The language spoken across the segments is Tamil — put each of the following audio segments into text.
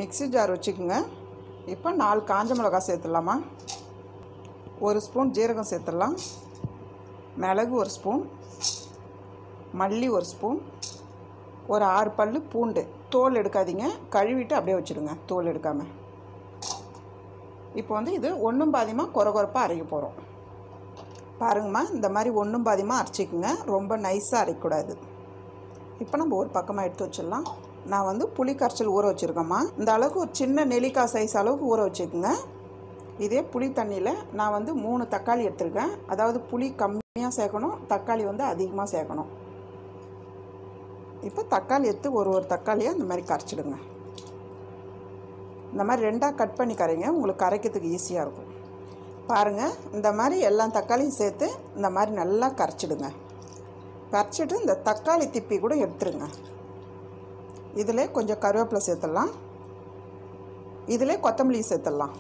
மிக்ஸி ஜார் வச்சுக்கோங்க. இப்போ 4 காஞ்ச மிளகாய் சேர்த்துடலாமா. 1 ஸ்பூன் ஜீரகம் சேர்த்துடலாம். மிளகு 1 ஸ்பூன், மல்லி 1 ஸ்பூன், ஒரு 6 பல்லு பூண்டு. தோல் எடுக்காதீங்க, கழுவிட்டு அப்படியே வச்சுடுங்க, தோல் எடுக்காமல். இப்போ வந்து இது ஒன்றும் பாதியமாக கொரகொரப்பாக அரைக்க போகிறோம். பாருங்கம்மா, இந்த மாதிரி ஒன்றும் பாதியமாக அரைச்சிக்குங்க, ரொம்ப நைஸாக அரைக்கக்கூடாது. இப்போ நம்ம ஒரு பக்கமாக எடுத்து வச்சிடலாம். நான் வந்து புளி கரைச்சல் ஊற வச்சுருக்கேம்மா. இந்த அளவுக்கு ஒரு சின்ன நெல்லிக்காய் சைஸ் அளவுக்கு ஊற வச்சுக்கோங்க. இதே புளி தண்ணியில் நான் வந்து 3 தக்காளி எடுத்துருக்கேன். அதாவது புளி கம்மியாக சேர்க்கணும், தக்காளி வந்து அதிகமாக சேர்க்கணும். இப்போ தக்காளி எடுத்து ஒரு தக்காளியாக இந்த மாதிரி கரைச்சிடுங்க. இந்த மாதிரி 2ஆக கட் பண்ணி கரைங்க, உங்களுக்கு கரைக்கிறதுக்கு ஈஸியாக இருக்கும். பாருங்கள், இந்த மாதிரி எல்லா தக்காளியும் சேர்த்து இந்த மாதிரி நல்லா கரைச்சிடுங்க. கரைச்சிட்டு இந்த தக்காளி திப்பி கூட எடுத்துருங்க. இதில் கொஞ்சம் கருவேப்பிலை சேர்த்துடலாம். இதில் கொத்தமல்லி சேர்த்துடலாம்.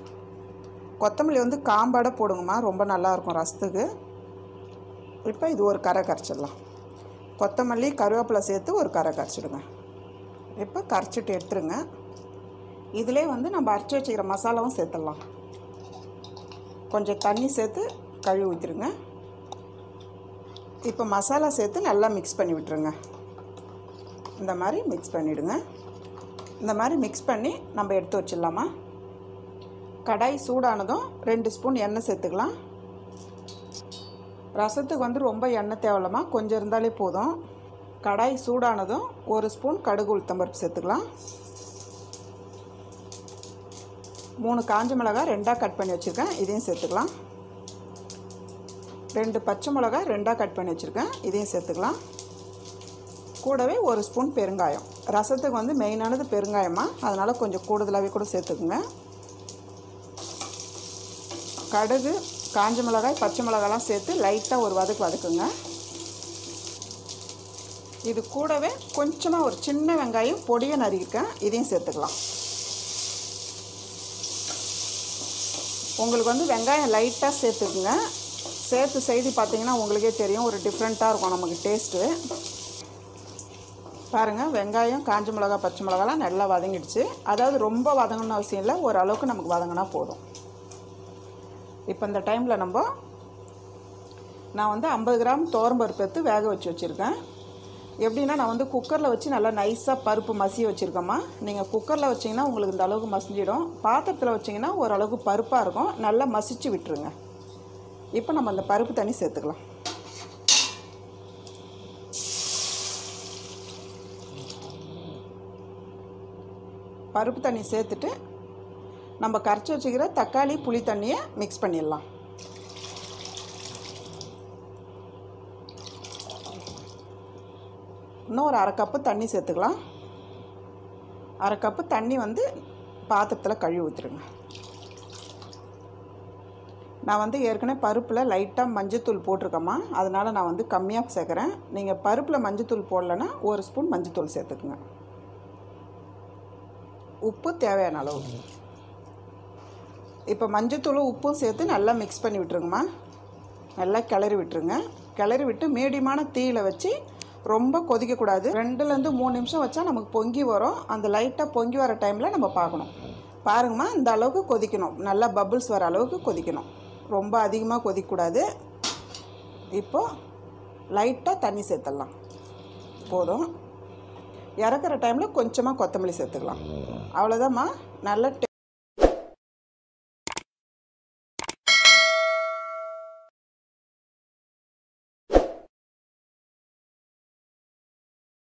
கொத்தமல்லி வந்து காம்பாட போடுங்கம்மா, ரொம்ப நல்லாயிருக்கும் ரசத்துக்கு. இப்போ இது ஒரு கரை கரைச்சிடலாம். கொத்தமல்லி கருவேப்பிலை சேர்த்து ஒரு கரை கரைச்சிடுங்க. இப்போ கரைச்சிட்டு எடுத்துருங்க. இதிலே வந்து நம்ம அரைச்சி வச்சுக்கிற மசாலாவும் சேர்த்துடலாம். கொஞ்சம் தண்ணி சேர்த்து கழுவி ஊற்றிடுங்க. இப்போ மசாலா சேர்த்து நல்லா மிக்ஸ் பண்ணி விட்டுருங்க. இந்த மாதிரி மிக்ஸ் பண்ணிவிடுங்க. இந்த மாதிரி மிக்ஸ் பண்ணி நம்ம எடுத்து வச்சிடலாமா. கடாய் சூடானதும் 2 ஸ்பூன் எண்ணெய் சேர்த்துக்கலாம். ரசத்துக்கு வந்து ரொம்ப எண்ணெய் தேவையில்லாமா, கொஞ்சம் இருந்தாலே போதும். கடாய் சூடானதும் 1 ஸ்பூன் கடுகு உளுத்தம்பருப்பு சேர்த்துக்கலாம். 3 காஞ்ச மிளகாய் 2ஆக கட் பண்ணி வச்சுருக்கேன், இதையும் சேர்த்துக்கலாம். 2 பச்சை மிளகாய் 2ஆக கட் பண்ணி வச்சுருக்கேன், இதையும் சேர்த்துக்கலாம். கூடவே 1 ஸ்பூன் பெருங்காயம். ரசத்துக்கு வந்து மெயினானது பெருங்காயமா, அதனால் கொஞ்சம் கூடுதலாகவே கூட சேர்த்துக்குங்க. கடுகு, காஞ்ச மிளகாய், பச்சை மிளகாய்லாம் சேர்த்து லைட்டாக ஒரு வதக்குங்க. இது கூடவே கொஞ்சமாக ஒரு சின்ன வெங்காயம் பொடியை நறுக்கிருக்கேன், இதையும் சேர்த்துக்கலாம். உங்களுக்கு வந்து வெங்காயம் லைட்டாக சேர்த்துக்குங்க. சேர்த்து செய்து பார்த்தீங்கன்னா உங்களுக்கே தெரியும், ஒரு டிஃப்ரெண்ட்டாக இருக்கும் நமக்கு டேஸ்ட்டு. பாருங்கள், வெங்காயம், காஞ்ச மிளகா, பச்சை மிளகாலாம் நல்லா வதங்கிடுச்சு. அதாவது ரொம்ப வதங்கணும்னு அவசியம் இல்லை, ஓரளவுக்கு நமக்கு வதங்கினா போதும். இப்போ இந்த டைமில் நான் வந்து 50 கிராம் துவரம்பருப்பு எடுத்து வேக வச்சு வச்சுருக்கேன். எப்படின்னா, நான் வந்து குக்கரில் வச்சு நல்லா நைஸாக பருப்பு மசிய வச்சுருக்கேம்மா. நீங்கள் குக்கரில் வச்சிங்கன்னா உங்களுக்கு இந்த அளவுக்கு மசிஞ்சிடும். பாத்திரத்தில் வச்சிங்கன்னா ஓரளவுக்கு பருப்பாக இருக்கும், நல்லா மசிச்சு விட்டுருங்க. இப்போ நம்ம அந்த பருப்பு தண்ணி சேர்த்துக்கலாம். பருப்பு தண்ணி சேர்த்துட்டு நம்ம கரைச்சி வச்சுக்கிற தக்காளி புளி தண்ணியை மிக்ஸ் பண்ணிடலாம். இன்னும் ஒரு 1/2 கப்பு தண்ணி சேர்த்துக்கலாம். 1/2 கப்பு தண்ணி வந்து பாத்திரத்தில் கழுவி ஊற்றிடுங்க. நான் வந்து ஏற்கனவே பருப்பில் லைட்டாக மஞ்சத்தூள் போட்டிருக்கேம்மா, அதனால் நான் வந்து கம்மியாக சேர்க்குறேன். நீங்கள் பருப்பில் மஞ்சத்தூள் போடலைன்னா 1 ஸ்பூன் மஞ்சத்தூள் சேர்த்துக்குங்க. உப்பு தேவையான அளவு. இப்போ மஞ்சத்தூளும் உப்பும் சேர்த்து நல்லா மிக்ஸ் பண்ணி விட்டுருங்கம்மா. நல்லா கிளறி விட்டுருங்க. கிளறி விட்டு மீடியமான தீயில் வச்சு ரொம்ப கொதிக்கக்கூடாது. 2லேருந்து 3 நிமிஷம் வச்சா நமக்கு பொங்கி வரும். அந்த லைட்டாக பொங்கி வர டைமில் நம்ம பார்க்கணும். பாருங்கம்மா, இந்த அளவுக்கு கொதிக்கணும், நல்லா பபிள்ஸ் வர அளவுக்கு கொதிக்கணும், ரொம்ப அதிகமாக கொதிக்கக்கூடாது. இப்போது லைட்டாக தண்ணி சேர்த்துடலாம், போதும். இறக்குற டைமில் கொஞ்சமாக கொத்தமல்லி சேர்த்துக்கலாம். அவ்வளோதாம்மா. நல்ல